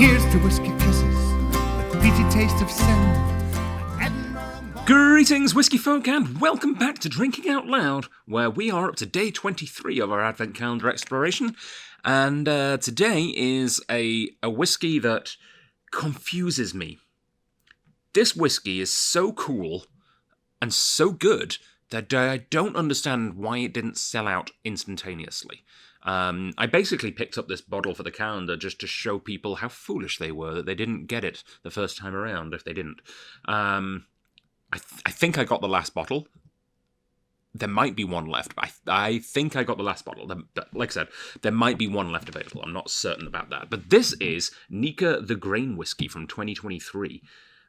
Here's to whiskey kisses, the peaty taste of sin. Greetings, Whisky folk, and welcome back to Drinking Out Loud, where we are up to day 23 of our Advent Calendar exploration. And today is a whiskey that confuses me. This whiskey is so cool and so good that I don't understand why it didn't sell out instantaneously. I basically picked up this bottle for the calendar just to show people how foolish they were that they didn't get it the first time around if they didn't. I think I got the last bottle. There might be one left. I think I got the last bottle. Like I said, there might be one left available. I'm not certain about that. But this is Nikka the Grain Whisky from 2023.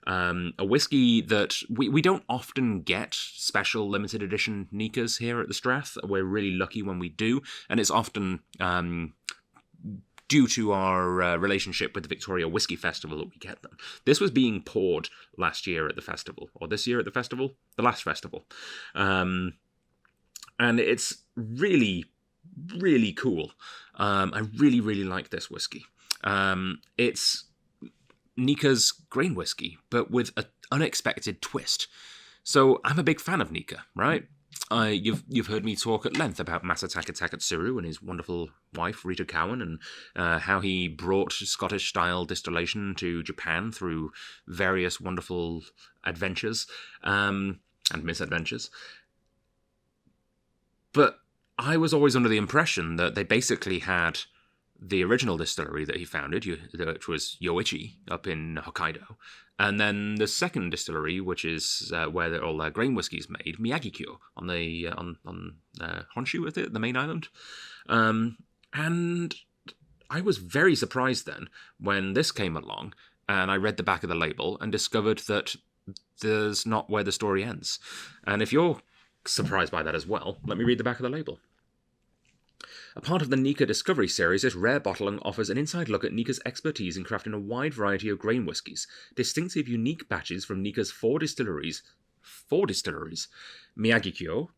A whiskey that we don't often get special limited edition Nikkas here at the Strath. We're really lucky when we do. And it's often due to our relationship with the Victoria Whisky Festival that we get them. This was being poured last year at the festival, or this year at the festival, the last festival. And it's really, really cool. I really, really like this whiskey. It's Nikka's grain whiskey, but with an unexpected twist. So I'm a big fan of Nikka, right? You've heard me talk at length about Masataka Takatsuru and his wonderful wife, Rita Cowan, and how he brought Scottish-style distillation to Japan through various wonderful adventures and misadventures. But I was always under the impression that they basically had the original distillery that he founded, which was Yoichi, up in Hokkaido, and then the second distillery, which is where all their grain whiskey is made, Miyagi-kyo, on the on Honshu, is it, the main island? And I was very surprised then when this came along, and I read the back of the label and discovered that there's not where the story ends. And if you're surprised by that as well, let me read the back of the label. A part of the Nikka Discovery Series, this rare bottling offers an inside look at Nikka's expertise in crafting a wide variety of grain whiskies, distinctive unique batches from Nikka's four distilleries, Miyagi-kyo,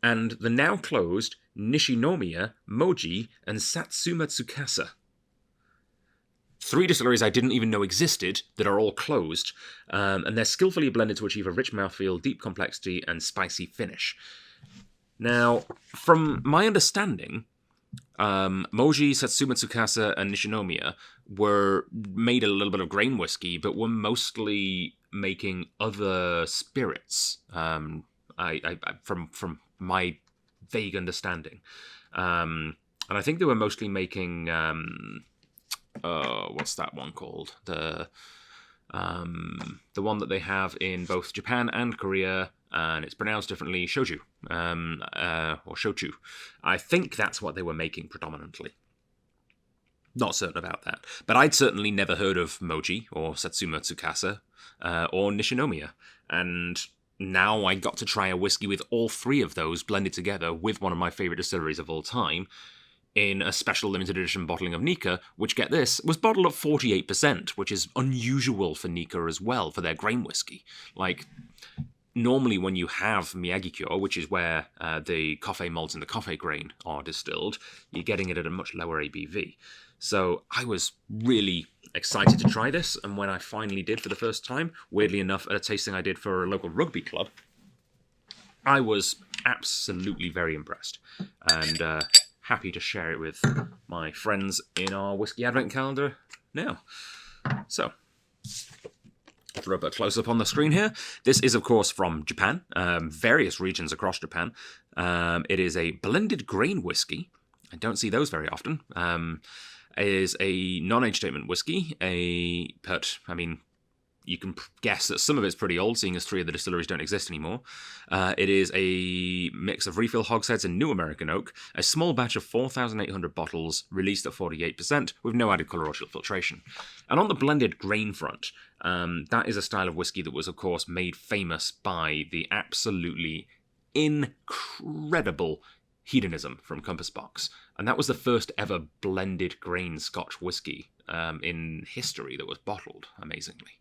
and the now closed Nishinomiya, Moji, and Satsuma Tsukasa. 3 distilleries I didn't even know existed that are all closed, and they're skillfully blended to achieve a rich mouthfeel, deep complexity, and spicy finish. Now, from my understanding, Moji, Satsuma Tsukasa, and Nishinomiya were made a little bit of grain whiskey, but were mostly making other spirits. From my vague understanding, and I think they were mostly making what's that one called? The one that they have in both Japan and Korea. And it's pronounced differently, shoju, or shochu. I think that's what they were making predominantly. Not certain about that. But I'd certainly never heard of Moji, or Satsuma Tsukasa, or Nishinomiya. And now I got to try a whiskey with all 3 of those blended together with one of my favourite distilleries of all time, in a special limited edition bottling of Nikka, which, get this, was bottled at 48%, which is unusual for Nikka as well, for their grain whiskey. Like, normally when you have Miyagi-kyo, which is where the coffee malts and the coffee grain are distilled, you're getting it at a much lower ABV. So I was really excited to try this, and when I finally did for the first time, weirdly enough, at a tasting I did for a local rugby club, I was absolutely very impressed, and happy to share it with my friends in our Whiskey Advent Calendar now. So, for a close-up on the screen here, this is, of course, from Japan, various regions across Japan. It is a blended grain whiskey. I don't see those very often. It is a non-age statement whiskey, but, I mean, you can guess that some of it's pretty old, seeing as 3 of the distilleries don't exist anymore. It is a mix of refill hogsheads and new American oak, a small batch of 4,800 bottles, released at 48%, with no added colour or filtration. And on the blended grain front, that is a style of whiskey that was, of course, made famous by the absolutely incredible hedonism from Compass Box. And that was the first ever blended grain Scotch whiskey in history that was bottled, amazingly.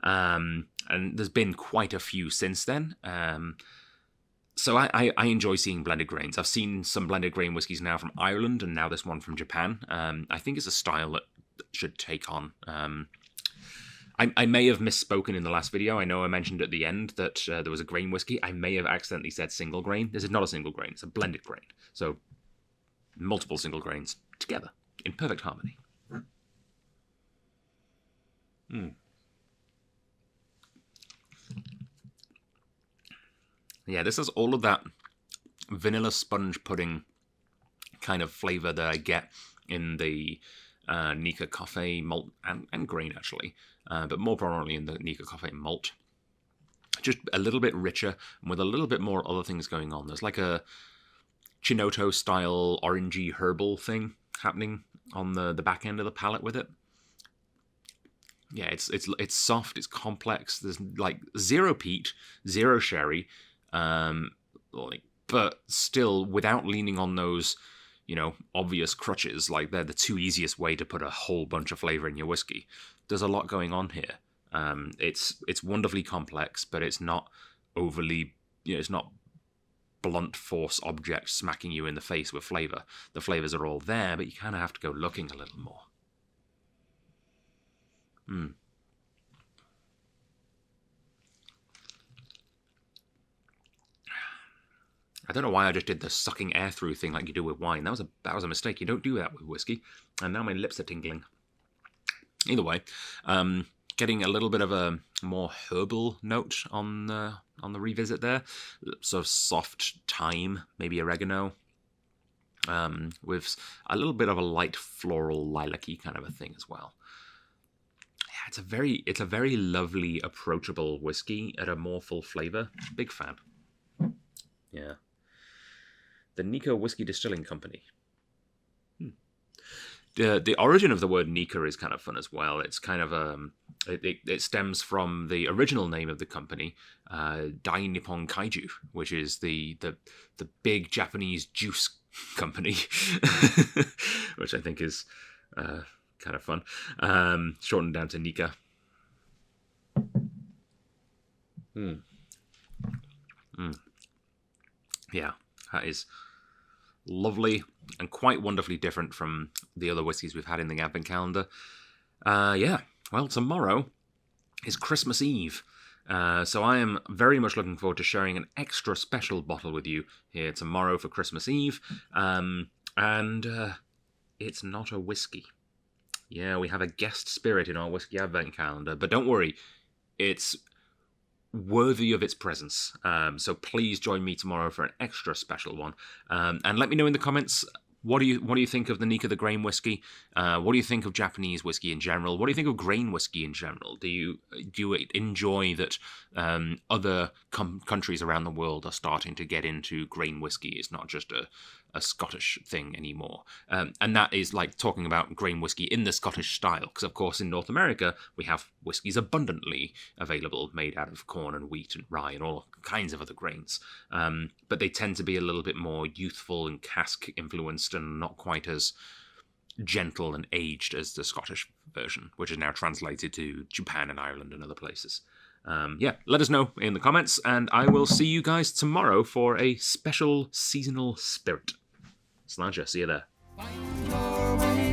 And there's been quite a few since then. So I enjoy seeing blended grains. I've seen some blended grain whiskies now from Ireland, and now this one from Japan. I think it's a style that should take on. I may have misspoken in the last video. I know I mentioned at the end that there was a grain whiskey. I may have accidentally said single grain. This is not a single grain. It's a blended grain. So multiple single grains together in perfect harmony. Yeah, this is all of that vanilla sponge pudding kind of flavor that I get in the Nikka coffee malt and grain, actually, but more prominently in the Nikka coffee malt. Just a little bit richer and with a little bit more other things going on. There's like a Chinotto style orangey herbal thing happening on the back end of the palate with it. Yeah, it's soft, it's complex. There's like zero peat, zero sherry, but still without leaning on those, obvious crutches. Like they're the two easiest way to put a whole bunch of flavor in your whiskey. There's a lot going on here. It's wonderfully complex, but it's not overly, it's not blunt force objects smacking you in the face with flavor. The flavors are all there, but you kind of have to go looking a little more. I don't know why I just did the sucking air through thing like you do with wine. That was a mistake. You don't do that with whiskey. And now my lips are tingling. Either way, getting a little bit of a more herbal note on the revisit there. Sort of soft thyme, maybe oregano, with a little bit of a light floral lilac-y kind of a thing as well. Yeah, it's a very lovely, approachable whiskey at a more full flavor. Big fan. Yeah. The Nikka Whiskey Distilling Company. The origin of the word Nikka is kind of fun as well. It's kind of it stems from the original name of the company, Dai Nippon Kaiju, which is the big Japanese juice company, which I think is kind of fun. Shortened down to Nikka. Yeah, that is lovely and quite wonderfully different from the other whiskies we've had in the Advent calendar. Yeah, well, tomorrow is Christmas Eve, so I am very much looking forward to sharing an extra special bottle with you here tomorrow for Christmas Eve, and it's not a whiskey. Yeah, we have a guest spirit in our Whiskey Advent calendar, but don't worry, it's worthy of its presence. So please join me tomorrow for an extra special one. And let me know in the comments, what do you think of the Nikka the grain whiskey? What do you think of Japanese whiskey in general? What do you think of grain whiskey in general? Do you enjoy that other countries around the world are starting to get into grain whiskey? It's not just a Scottish thing anymore. And that is like talking about grain whiskey in the Scottish style, because of course in North America we have whiskies abundantly available made out of corn and wheat and rye and all kinds of other grains. But they tend to be a little bit more youthful and cask influenced and not quite as gentle and aged as the Scottish version, which is now translated to Japan and Ireland and other places. Yeah, let us know in the comments, and I will see you guys tomorrow for a special seasonal spirit. Sláinte, see you there. Find your way.